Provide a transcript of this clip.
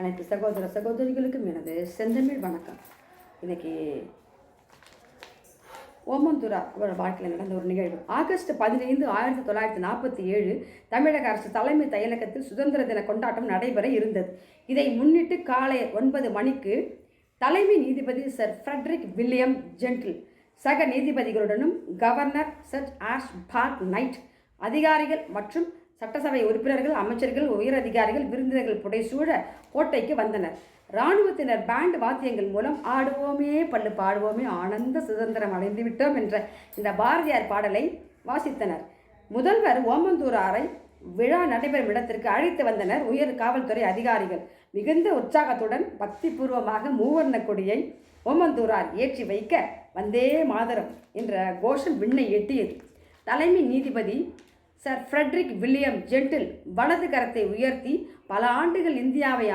அனைத்து சகோதர சகோதரிகளுக்கும் எனது செந்தமிழ் வணக்கம். இன்னைக்கு ஓமந்தூரா அவரோட வாழ்க்கையில் நடந்த ஒரு நிகழ்வு. ஆகஸ்ட் 15, 1947 தமிழக அரசு தலைமை செயலகத்தில் சுதந்திர தின கொண்டாட்டம் நடைபெற இருந்தது. இதை முன்னிட்டு காலை 9 மணிக்கு தலைமை நீதிபதி சர் ஃப்ரெட்ரிக் வில்லியம் ஜென்டில் சக நீதிபதிகளுடனும் governor sir Ash Park Knight, அதிகாரிகள் மற்றும் சட்டசபை உறுப்பினர்கள், அமைச்சர்கள், உயர் அதிகாரிகள், விருந்தினர்கள் புடைசூழ கோட்டைக்கு வந்தனர். இராணுவத்தினர் பேண்ட் வாத்தியங்கள் மூலம் ஆடுவோமே பல்லு பாடுவோமே ஆனந்த சுதந்திரம் அடைந்து விட்டோம் என்ற இந்த பாரதியார் பாடலை வாசித்தனர். முதல்வர் ஓமந்தூராரை விழா நடைபெறும் இடத்திற்கு அழைத்து வந்தனர் உயர் காவல்துறை அதிகாரிகள். மிகுந்த உற்சாகத்துடன் பக்திபூர்வமாக மூவர்ண கொடியை ஓமந்தூரார் ஏற்றி வைக்க வந்தே மாதரம் என்ற கோஷம் விண்ணை எட்டியது. தலைமை நீதிபதி சர் ஃப்ரெட்ரிக் வில்லியம் ஜென்டில் வலது கரத்தை உயர்த்தி பல ஆண்டுகள் இந்தியாவை